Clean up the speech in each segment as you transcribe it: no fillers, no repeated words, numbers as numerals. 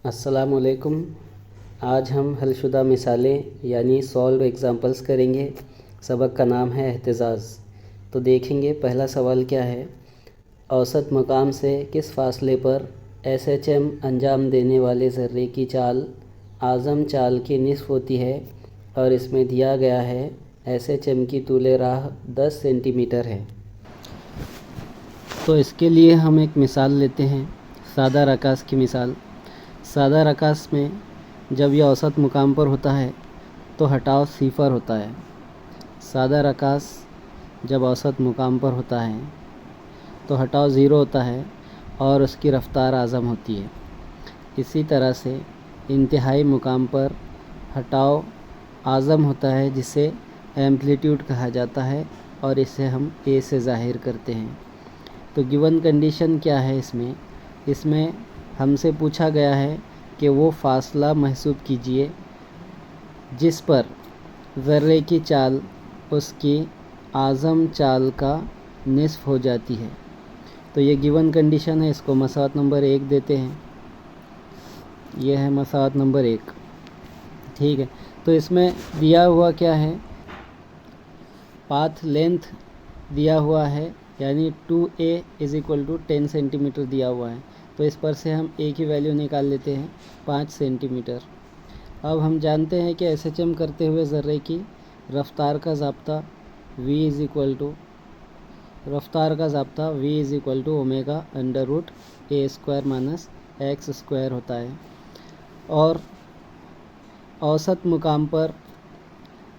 अस्सलामुअलैकुम। आज हम हलशुदा मिसालें यानी सॉल्व एग्ज़ाम्पल्स करेंगे। सबक का नाम है एहतिजाज़। तो देखेंगे पहला सवाल क्या है। औसत मकाम से किस फासले पर SHM अंजाम देने वाले ज़र्रे की चाल आज़म चाल की निस्फ़ होती है और इसमें दिया गया है SHM की तूले राह 10 सेंटीमीटर है। तो इसके लिए हम एक मिसाल लेते हैं, सादा रकास की मिसाल। सादा रकास में जब यह औसत मुकाम पर होता है तो हटाव सिफर होता है। सादा रकास जब औसत मुकाम पर होता है तो हटाव ज़ीरो होता है और उसकी रफ़्तार आज़म होती है। इसी तरह से इंतहाई मुकाम पर हटाव आज़म होता है जिसे एम्पलीट्यूड कहा जाता है और इसे हम A से ज़ाहिर करते हैं। तो गिवन कंडीशन क्या है इसमें हमसे पूछा गया है कि वो फ़ासला महसूब कीजिए जिस पर ज़र्रे की चाल उसकी आज़म चाल का निस्फ़ हो जाती है। तो ये गिवन कंडीशन है, इसको मसावत नंबर 1 देते हैं। ये है मसावत नंबर 1, ठीक है। तो इसमें दिया हुआ क्या है, पाथ लेंथ दिया हुआ है यानी 2A = 10 सेंटीमीटर दिया हुआ है। तो इस पर से हम A की वैल्यू निकाल लेते हैं 5 सेंटीमीटर। अब हम जानते हैं कि SHM करते हुए ज़र्रे की रफ़्तार का ज़ाब्ता V ओमेगा √A² - x² होता है और औसत मुकाम पर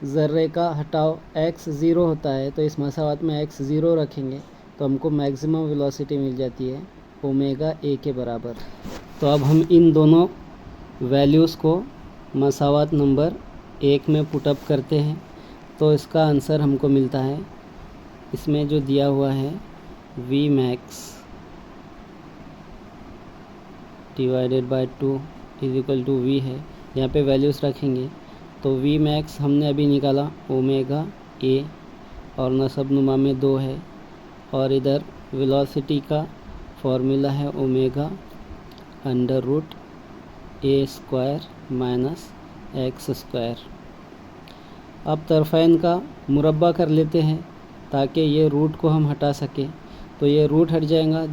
ज़र्रे का हटाव x 0 होता है। तो इस मसावत में x 0 रखेंगे तो हमको मैक्सिमम वेलोसिटी मिल जाती है ओमेगा A के बराबर। तो अब हम इन दोनों वैल्यूज़ को मसावत नंबर 1 में पुटअप करते हैं तो इसका आंसर हमको मिलता है, इसमें जो दिया हुआ है Vmax / 2 = V है। यहाँ पे वैल्यूज़ रखेंगे तो Vmax हमने अभी निकाला ओमेगा A और नसब नुमा में 2 है और इधर वेलोसिटी का फॉर्मूला है ओमेगा √A² - x²। अब तरफ़ैन का मुरब्बा कर लेते हैं ताकि ये रूट को हम हटा सकें। तो ये रूट हट जाएगा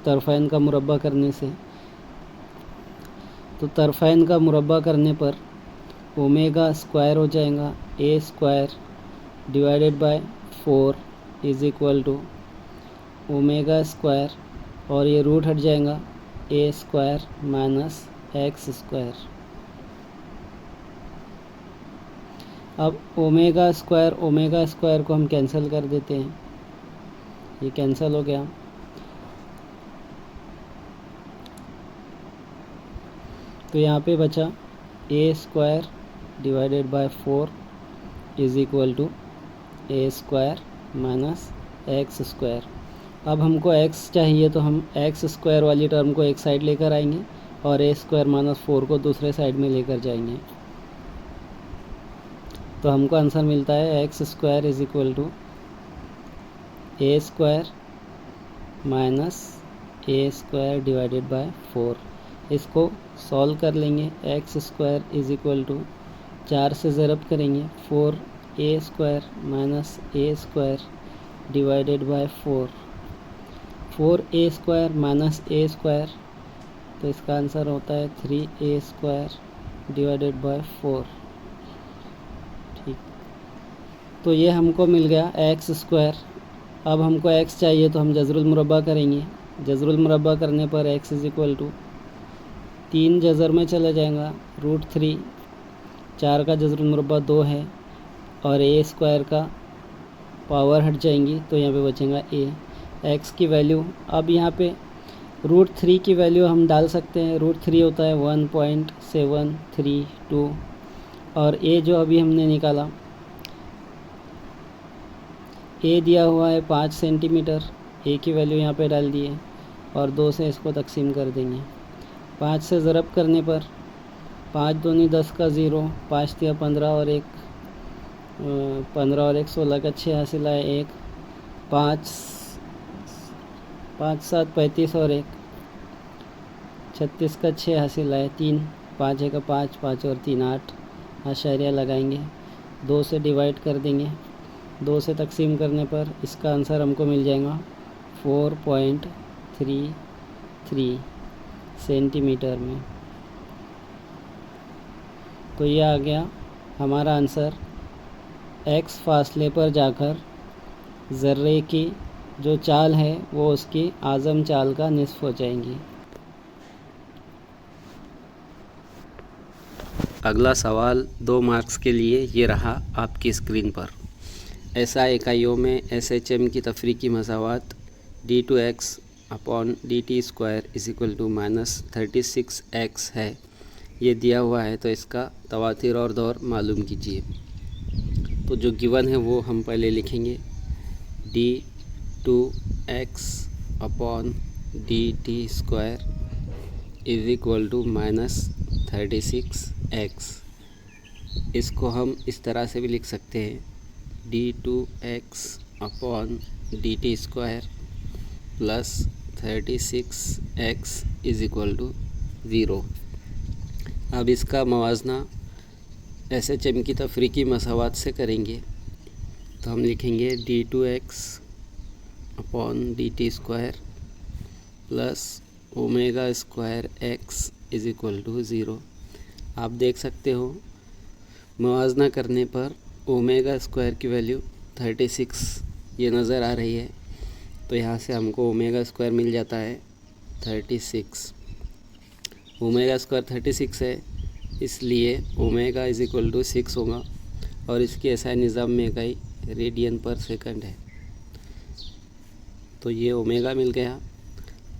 तरफ़ैन का मुरब्बा करने से। तो तरफ़ैन का मुरब्बा करने पर ओमेगा स्क्वायर हो जाएगा A² / 4 = ओमेगा² और ये रूट हट जाएगा A² - x²। अब ओमेगा स्क्वायर को हम कैंसिल कर देते हैं, ये कैंसिल हो गया। तो यहाँ पे बचा A² / 4 = A² - x²। अब हमको x चाहिए तो हम x² वाली टर्म को एक साइड लेकर आएंगे और A² - 4 को दूसरे साइड में लेकर जाएंगे। तो हमको आंसर मिलता है x² = A² - A² / 4। इसको सॉल्व कर लेंगे। x² = 4 से ज़रब करेंगे 4A² - A² / 4 4A² - A², तो इसका आंसर होता है 3A² / 4। ठीक, तो ये हमको मिल गया x²। अब हमको x चाहिए तो हम जज़रुल मुरब्बा करेंगे। जज़रुल मुरब्बा करने पर x = 3 जज़र में चला जाएगा √3। 4 का जज़रुल मुरब्बा 2 है और A² का पावर हट जाएंगी तो यहाँ पे बचेगा A। x की वैल्यू, अब यहाँ पे √3 की वैल्यू हम डाल सकते हैं। √3 होता है 1.732 और A जो अभी हमने निकाला, A दिया हुआ है 5 सेंटीमीटर। A की वैल्यू यहाँ पे डाल दिए और 2 से इसको तकसीम कर देंगे। 5 से ज़रब करने पर 5 दूनी 10 का 0, 5 तिया 15 और 1 16 का 6 हासिल आए 1, 5 7 35 और 1, 36 का 6 हासिल है, 3, 5 है का 5, 5 और 3 8, आशारिया लगाएंगे, 2 से डिवाइड कर देंगे, 2 से तकसीम करने पर इसका आंसर हमको मिल जाएगा 4.33 सेंटीमीटर में। तो ये आ गया हमारा आंसर। x फासले पर जाकर ज़र्रे की जो चाल है वो उसकी आज़म चाल का निस्फ़ हो जाएंगी। अगला सवाल 2 मार्क्स के लिए ये रहा आपकी स्क्रीन पर। ऐसा इकाइयों में SHM की तफरीकी मसावात d2x अपॉन dt² -36x है। ये दिया हुआ है, तो इसका तवातिर और दौर मालूम कीजिए। तो जो गिवन है वो हम पहले लिखेंगे, d2x अपॉन dt² -36x। इसको हम इस तरह से भी लिख सकते हैं, d2x अपॉन dt² +36x 0। अब इसका मवाजना SHM की तफरीकी मसावात से करेंगे, तो हम लिखेंगे d2x अपॉन dt² + ω² x 0। आप देख सकते हो मवाजना करने पर ω² की वैल्यू 36 ये नज़र आ रही है, तो यहाँ से हमको ω² मिल जाता है 36। ω² 36 है, इसलिए ω = 6 होगा और इसकी SI निज़ाम में इकाई रेडियन पर सेकंड है। तो ये ω मिल गया।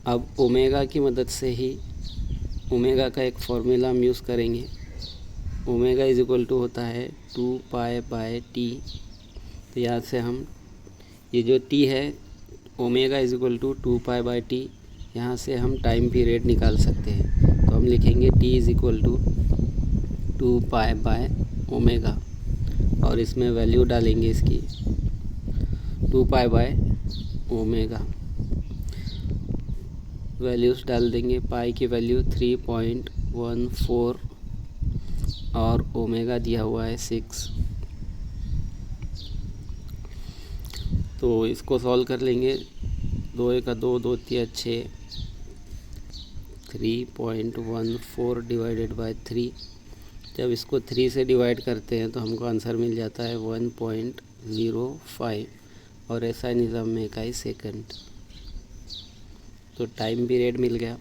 अब ω की मदद से ही ω का एक फार्मूला हम यूज़ करेंगे। ω = होता है 2π/t। तो यहाँ से हम ये जो t है ω = 2π/t, यहाँ से हम टाइम पीरियड निकाल सकते हैं। तो हम लिखेंगे t = 2π/ω और इसमें वैल्यू डालेंगे इसकी 2π/ω। वैल्यूज़ डाल देंगे, पाई की वैल्यू 3.14 और ω दिया हुआ है 6। तो इसको सॉल्व कर लेंगे, 2 × 2 2 × 6 3.14 / 3। जब इसको 3 से डिवाइड करते हैं तो हमको आंसर मिल जाता है 1.05 और SI निज़ाम में इकाई सेकंड। तो टाइम पीरियड मिल गया।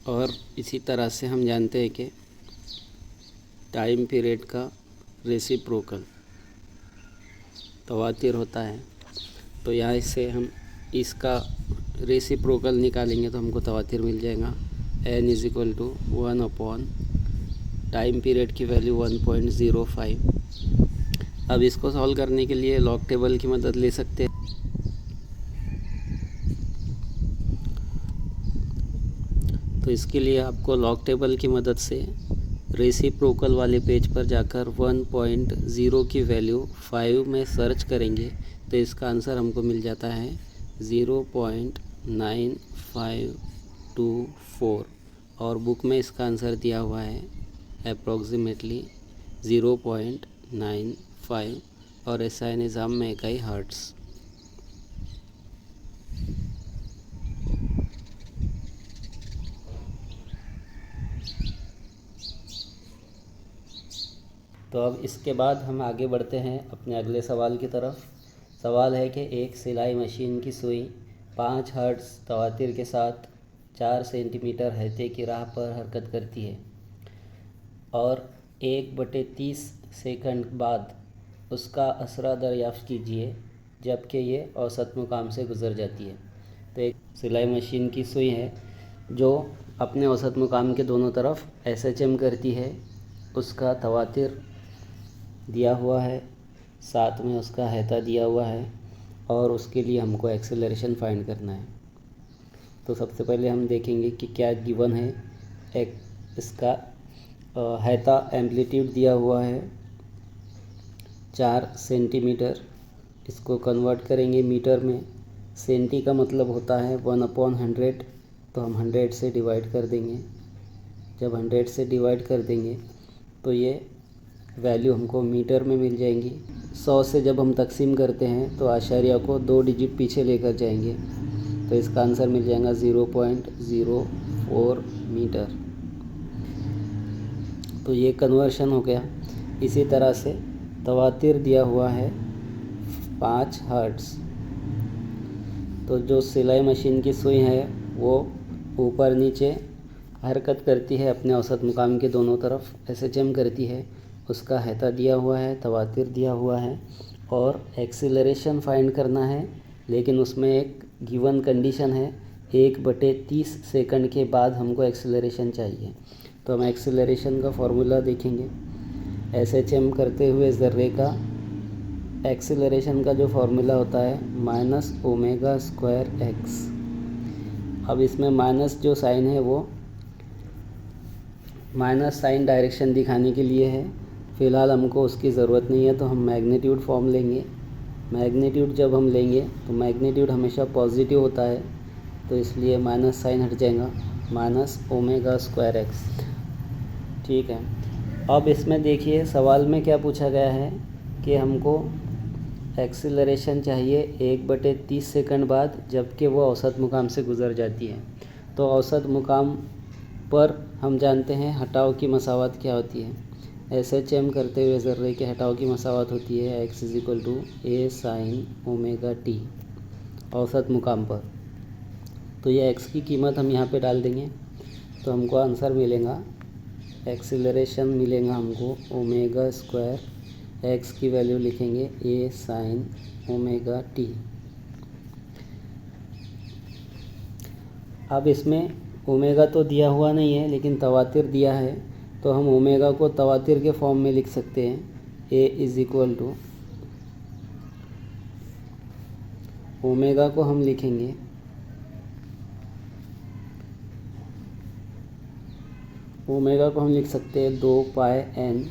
और इसी तरह से हम जानते हैं कि टाइम पीरियड का रेसिप्रोकल तवातिर होता है। तो यहाँ से हम इसका रेसिप्रोकल निकालेंगे तो हमको तवातिर मिल जाएगा n = 1 अपॉन टाइम पीरियड की वैल्यू 1.05। अब इसको सॉल्व करने के लिए लॉग टेबल की मदद ले सकते हैं। तो इसके लिए आपको लॉग टेबल की मदद से रेसिप्रोकल वाले पेज पर जाकर 1.0 की वैल्यू 5 में सर्च करेंगे, तो इसका आंसर हमको मिल जाता है 0.9524 और बुक में इसका आंसर दिया हुआ है अप्रॉक्सीमेटली 0.95 और SI निज़ाम में इकाई हर्ट्ज़। तो अब इसके बाद हम आगे बढ़ते हैं अपने अगले सवाल की तरफ। सवाल है कि एक सिलाई मशीन की सुई 5 हर्ट्ज़ तवातिर के साथ 4 सेंटीमीटर हैते की राह पर हरकत करती है और 1/30 सेकंड बाद उसका असरा दरियाफ़्त कीजिए, जबकि ये औसत मुकाम से गुज़र जाती है। तो एक सिलाई मशीन की सुई है जो अपने औसत मुकाम के दोनों तरफ SHM करती है, उसका तवातिर दिया हुआ है, साथ में उसका हैता दिया हुआ है और उसके लिए हमको एक्सेलरेशन फाइंड करना है। तो सबसे पहले हम देखेंगे कि क्या गिवन है। एक इसका हैता एम्पलीट्यूड दिया हुआ है 4 सेंटीमीटर। इसको कन्वर्ट करेंगे मीटर में। सेंटी का मतलब होता है 1/100 तो हम 100 से डिवाइड कर देंगे। जब 100 से डिवाइड कर देंगे तो ये वैल्यू हमको मीटर में मिल जाएंगी। 100 से जब हम तकसीम करते हैं तो आशारिया को 2 डिजिट पीछे लेकर जाएंगे, तो इसका आंसर मिल जाएगा 0.04 मीटर। तो ये कन्वर्शन हो गया। इसी तरह से तवातिर दिया हुआ है 5 हर्ट्ज़। तो जो सिलाई मशीन की सुई है वो ऊपर नीचे हरकत करती है अपने औसत मुकाम के दोनों तरफ, SHM करती है। उसका हेता दिया हुआ है, तवातिर दिया हुआ है और एक्सीलरेशन फाइंड करना है, लेकिन उसमें एक गिवन कंडीशन है, 1/30 सेकंड के बाद हमको एक्सीलरेशन चाहिए। तो हम एक्सीलरेशन का फॉर्मूला देखेंगे। SHM करते हुए ज़र्रे का एक्सीलरेशन का जो फार्मूला होता है -ω²x। अब इसमें माइनस जो साइन है वो माइनस साइन डायरेक्शन दिखाने के लिए है। फ़िलहाल हमको उसकी ज़रूरत नहीं है, तो हम मैग्नीट्यूड फॉर्म लेंगे। मैग्नीट्यूड जब हम लेंगे तो मैग्नीट्यूड हमेशा पॉजिटिव होता है, तो इसलिए माइनस साइन हट जाएगा, -ω²x। ठीक है। अब इसमें देखिए सवाल में क्या पूछा गया है कि हमको एक्सीलरेशन चाहिए 1/30 सेकंड बाद, जबकि वो औसत मुकाम से गुज़र जाती है। तो औसत मुकाम पर हम जानते हैं हटाव की मसावत क्या होती है। SHM करते हुए ज़र्रे के हटाव की मसावत होती है x = a sin ω_t औसत मुकाम पर। तो ये x की कीमत हम यहाँ पे डाल देंगे, तो हमको आंसर मिलेगा, एक्सीलरेशन मिलेगा हमको ω², x की वैल्यू लिखेंगे a sin ω_t। अब इसमें ओमेगा तो दिया हुआ नहीं है, लेकिन तवातिर दिया है, तो हम ओमेगा को तवातिर के फॉर्म में लिख सकते हैं। a = ओमेगा को हम लिखेंगे ओमेगा को हम लिख सकते हैं 2πn,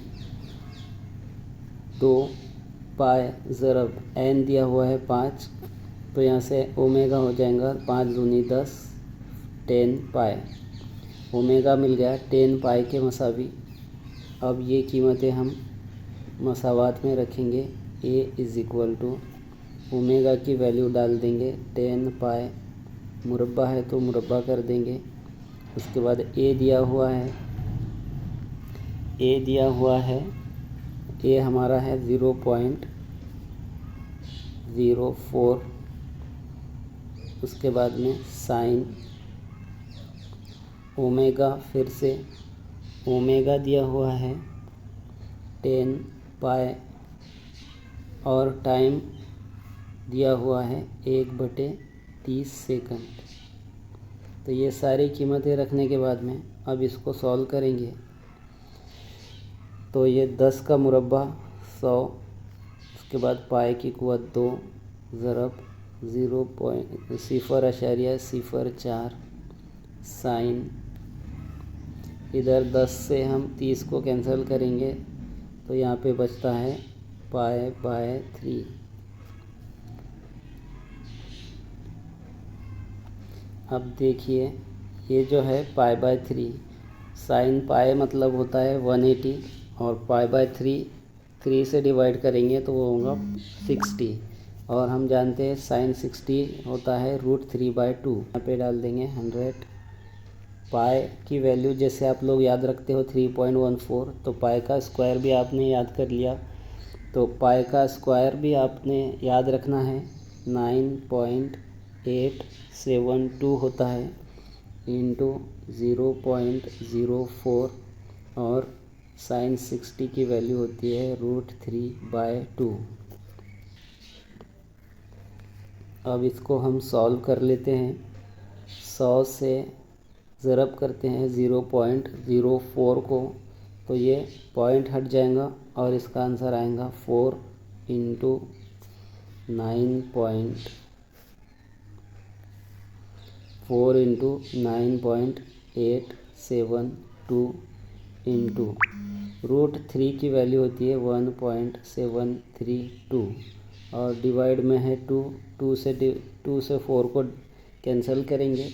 2π ज़रब n दिया हुआ है 5, तो यहाँ से ओमेगा हो जाएगा 5 दूनी 10, 10π। ओमेगा मिल गया 10π के मसावी। अब ये कीमतें हम मसावात में रखेंगे। a = ओमेगा की वैल्यू डाल देंगे 10π, मुरब्बा है तो मुरब्बा कर देंगे। उसके बाद a दिया हुआ है a हमारा है 0.04। उसके बाद में साइन ओमेगा, फिर से ओमेगा दिया हुआ है 10π और टाइम दिया हुआ है 1/30 सेकंड। तो ये सारी कीमतें रखने के बाद में अब इसको सॉल्व करेंगे। तो ये 10 का मुरब्बा 100, उसके बाद पाई की कुव्वत 2 ज़रब 0.04 साइन, इधर 10 से हम 30 को कैंसिल करेंगे, तो यहाँ पे बचता है π/3। अब देखिए ये जो है π/3, साइन पाई मतलब होता है 180 और π/3 3 से डिवाइड करेंगे तो वो होगा 60, और हम जानते हैं साइन 60 होता है √3/2। यहाँ पे डाल देंगे 100। पाई की वैल्यू जैसे आप लोग याद रखते हो 3.14, तो पाई का स्क्वायर भी आपने याद कर लिया, तो पाई का स्क्वायर भी आपने याद रखना है 9.872 होता है इंटू 0.04, और साइन 60 की वैल्यू होती है √3/2। अब इसको हम सॉल्व कर लेते हैं। 100 से ज़रब करते हैं 0.04 को, तो ये पॉइंट हट जाएगा और इसका आंसर आएगा 4 × 9.872 इंटू √3 की वैल्यू होती है 1.732, और डिवाइड में है 2 से 4 को कैंसिल करेंगे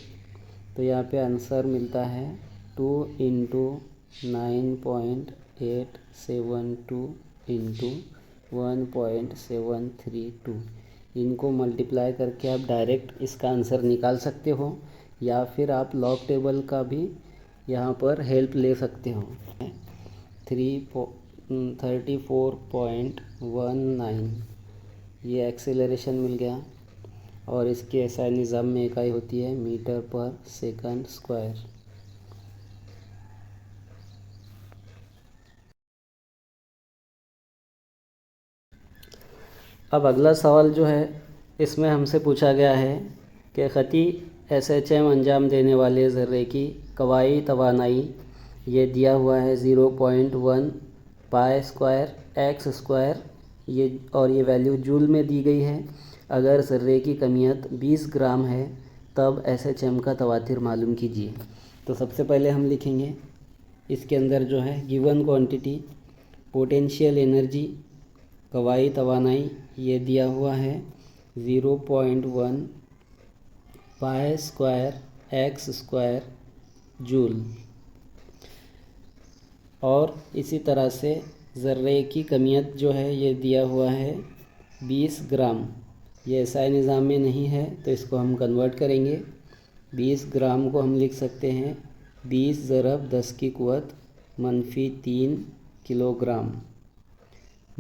तो यहाँ पे आंसर मिलता है 2 इंटू 9.872 इंटू 1.732। इनको मल्टीप्लाई करके आप डायरेक्ट इसका आंसर निकाल सकते हो, या फिर आप लॉग टेबल का भी यहाँ पर हेल्प ले सकते हो। 34.19 ये एक्सेलरेशन मिल गया, और इसके एसआई निज़ाम में इकाई होती है मीटर पर सेकंड स्क्वायर। अब अगला सवाल जो है इसमें हमसे पूछा गया है कि ख़ती SHM अंजाम देने वाले ज़र्रे की कवाई तवानाई ये दिया हुआ है 0.1 पाई स्क्वायर एक्स स्क्वायर, ये और ये वैल्यू जूल में दी गई है। अगर ज़र्रे की कमियत 20 ग्राम है तब SHM का तवातिर मालूम कीजिए। तो सबसे पहले हम लिखेंगे इसके अंदर जो है गिवन क्वांटिटी पोटेंशियल एनर्जी कवाई तवानाई ये दिया हुआ है 0.1 pi square X square joule, और इसी तरह से ज़र्रे की कमियत जो है ये दिया हुआ है 20 ग्राम। ये एसआई निज़ाम में नहीं है तो इसको हम कन्वर्ट करेंगे। 20 ग्राम को हम लिख सकते हैं 20 ज़रब 10 की क़ुव्वत -3 किलोग्राम,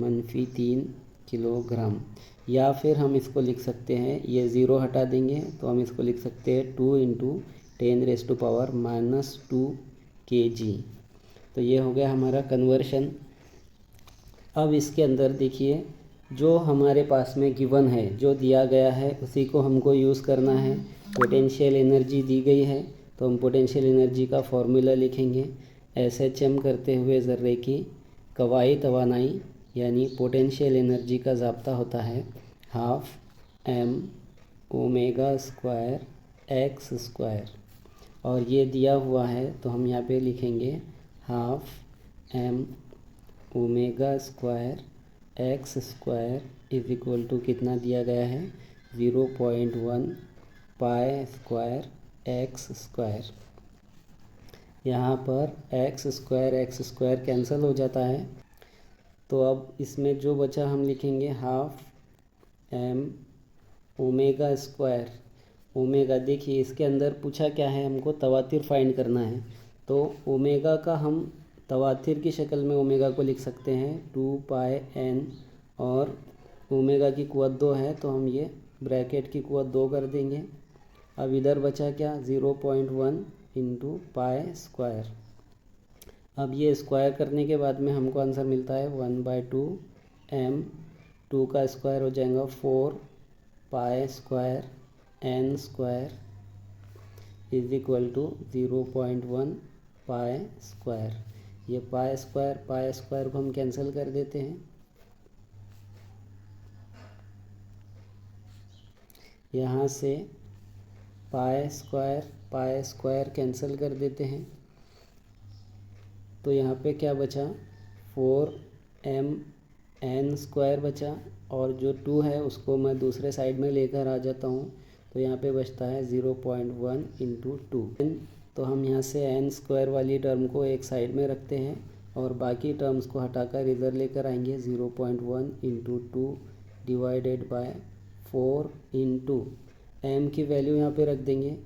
-3 किलोग्राम। या फिर हम इसको लिख सकते हैं, ये ज़ीरो हटा देंगे तो हम इसको लिख सकते हैं 2 इंटू 10⁻⁻² kg। तो ये हो गया हमारा कन्वर्शन। अब इसके अंदर देखिए जो हमारे पास में गिवन है, जो दिया गया है उसी को हमको यूज़ करना है। पोटेंशियल एनर्जी दी गई है तो हम पोटेंशियल एनर्जी का फॉर्मूला लिखेंगे। SHM करते हुए ज़र्रे की कवाई तवानाई यानी पोटेंशियल एनर्जी का ज़ाब्ता होता है 12m omega square X square, और ये दिया हुआ है तो हम यहाँ पे लिखेंगे 12m omega square X square is equal to कितना दिया गया है 0.1 पाई स्क्वायर एक्स स्क्वायर। यहाँ पर एक्स स्क्वायर कैंसिल हो जाता है, तो अब इसमें जो बचा हम लिखेंगे 12m ओमेगा स्क्वायर। ओमेगा देखिए इसके अंदर पूछा क्या है, हमको तवातिर फाइंड करना है, तो ओमेगा का हम तवातिर की शक्ल में ओमेगा को लिख सकते हैं 2 पाई n, और ओमेगा की क़ुव्वत 2 है तो हम ये ब्रैकेट की क़ुव्वत 2 कर देंगे। अब इधर बचा क्या 0.1 इंटू पाई स्क्वायर। अब ये स्क्वायर करने के बाद में हमको आंसर मिलता है 1/2m, 2 का स्क्वायर हो जाएगा 4 pi square n square is equal to 0.1 pi square. ये पाई स्क्वायर को हम कैंसिल कर देते हैं। यहाँ से पाई स्क्वायर कैंसिल कर देते हैं, तो यहाँ पे क्या बचा 4mn स्क्वायर बचा, और जो 2 है उसको मैं दूसरे साइड में लेकर आ जाता हूँ, तो यहाँ पे बचता है 0.1 इंटू 2। तो हम यहाँ से n स्क्वायर वाली टर्म को एक साइड में रखते हैं और बाकी टर्म्स को हटाकर इधर लेकर आएंगे। 0.1 into 2 divided by 4 into m की वैल्यू यहाँ पे रख देंगे।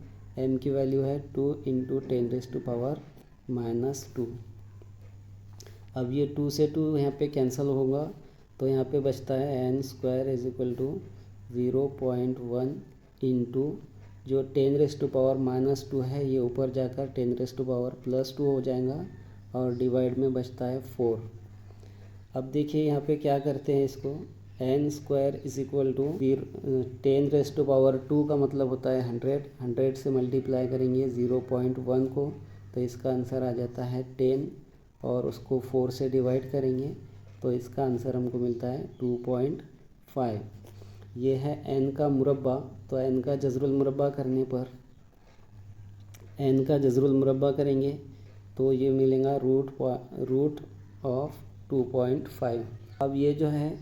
m की वैल्यू है 2 इंटू 10⁻⁻²। अब ये 2 से 2 यहाँ पे कैंसिल होगा, तो यहाँ पे बचता है n square is equal to 0.1 into जो 10⁻⁻² है ये ऊपर जाकर 10⁻+2 हो जाएगा, और डिवाइड में बचता है 4। अब देखिए यहाँ पे क्या करते हैं इसको, n square is equal to 10⁻² का मतलब होता है 100 से मल्टीप्लाई करेंगे 0.1 को, तो इसका आंसर आ जाता है 10, और उसको 4 से डिवाइड करेंगे तो इसका आंसर हमको मिलता है 2.5। ये है n का मुरब्बा, तो n का जज़रुल मुरब्बा करने पर n का जज़रुल मुरब्बा करेंगे तो ये मिलेगा रूट ऑफ 2.5। अब ये जो है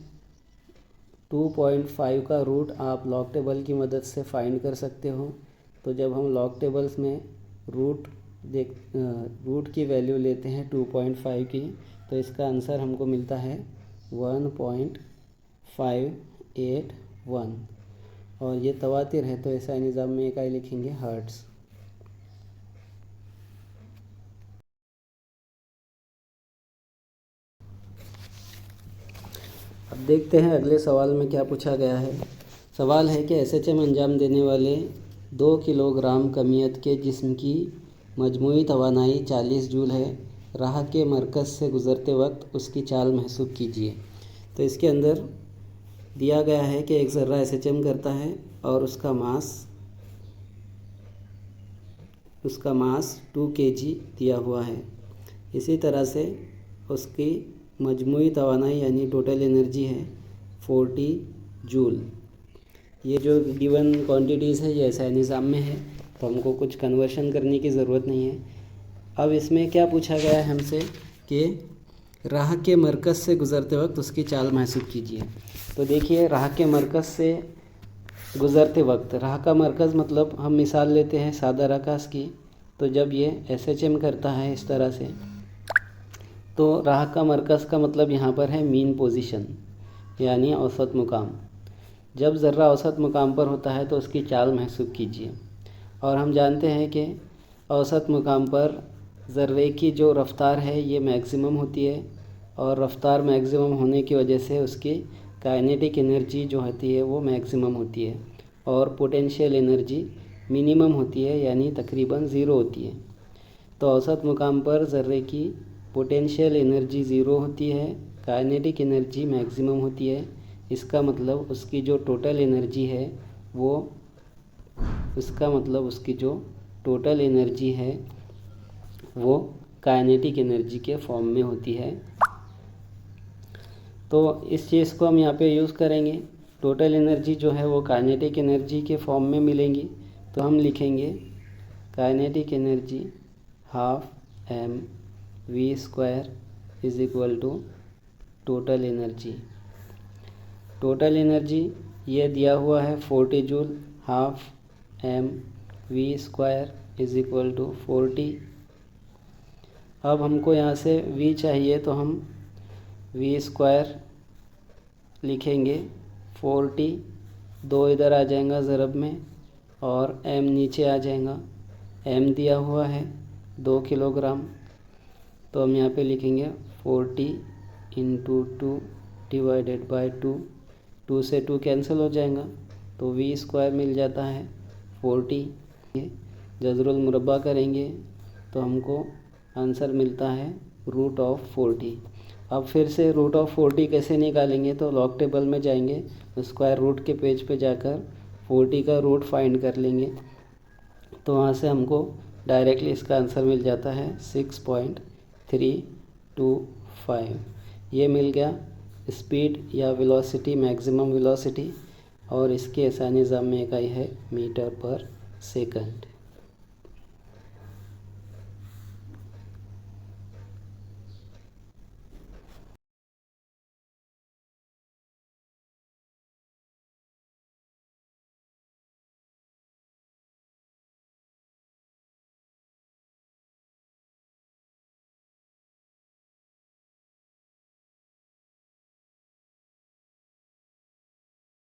2.5 का रूट आप लॉग टेबल की मदद से फाइंड कर सकते हो। तो जब हम लॉग टेबल्स में रूट की वैल्यू लेते हैं 2.5 की, तो इसका आंसर हमको मिलता है 1.581। और ये तवातिर है तो ऐसा निज़ाम में इकाई लिखेंगे हर्ट्ज़। अब देखते हैं अगले सवाल में क्या पूछा गया है। सवाल है कि एसएचएम अंजाम देने वाले 2 किलोग्राम कमियत के जिस्म की मजमूई तवानाई 40 जूल है। राह के मरकज़ से गुज़रते वक्त उसकी चाल महसूस कीजिए। तो इसके अंदर दिया गया है कि एक ज़र्रा एसएचएम करता है और उसका मास 2 kg दिया हुआ है। इसी तरह से उसकी मजमूई तवानाई यानी टोटल एनर्जी है 40 जूल। ये जो गिवन क्वांटिटीज़ है ये ऐसा निज़ाम में है तो हमको कुछ कन्वर्शन करने की ज़रूरत नहीं है। अब इसमें क्या पूछा गया है हमसे कि राह के मरकज़ से गुज़रते वक्त उसकी चाल महसूस कीजिए। तो देखिए, राह के मरकज़ से गुज़रते वक्त, राह का मरकज़ मतलब हम मिसाल लेते हैं सादा रकास की। तो जब ये एसएचएम करता है इस तरह से, तो राह का मरकज़ का मतलब यहाँ पर है मीन पोजीशन यानी औसत मुकाम। जब ज़र्रा औसत मुकाम पर होता है तो उसकी चाल महसूस कीजिए। और हम जानते हैं कि औसत मुकाम पर ज़र्रे की जो रफ़्तार है ये मैक्सिमम होती है, और रफ़्तार मैक्सिमम होने की वजह से उसकी काइनेटिक एनर्जी जो होती है वो मैक्सिमम होती है, और पोटेंशियल एनर्जी मिनिमम होती है यानी तकरीबन ज़ीरो होती है। तो औसत मुकाम पर ज़र्रे की पोटेंशियल एनर्जी ज़ीरो होती है, काइनेटिक एनर्जी मैक्सिमम होती है। इसका मतलब उसकी जो टोटल एनर्जी है वो काइनेटिक एनर्जी के फॉर्म में होती है। तो इस चीज़ को हम यहाँ पे यूज़ करेंगे। टोटल एनर्जी जो है वो काइनेटिक एनर्जी के फॉर्म में मिलेंगी, तो हम लिखेंगे kinetic energy ½ mv² is equal to total energy. Total energy ये दिया हुआ है 40 joule, ½ mv² is equal to 40। अब हमको यहाँ से v चाहिए तो हम v² लिखेंगे 40, 2 इधर आ जाएगा ज़रब में और m नीचे आ जाएगा। m दिया हुआ है 2 किलोग्राम, तो हम यहाँ पे लिखेंगे 40 × 2 डिवाइडेड बाय 2। 2 से 2 कैंसिल हो जाएगा तो v² मिल जाता है 40। जज़रुल मुरब्बा करेंगे तो हमको आंसर मिलता है √40। अब फिर से √40 कैसे निकालेंगे, तो लॉग टेबल में जाएंगे, स्क्वायर रूट के पेज पे जाकर 40 का रूट फाइंड कर लेंगे, तो वहाँ से हमको डायरेक्टली इसका आंसर मिल जाता है 6.325। ये मिल गया स्पीड या वेलोसिटी, मैक्सिमम वेलोसिटी, और इसके ऐसा निज़ाम में इकाई है मीटर पर सेकंड।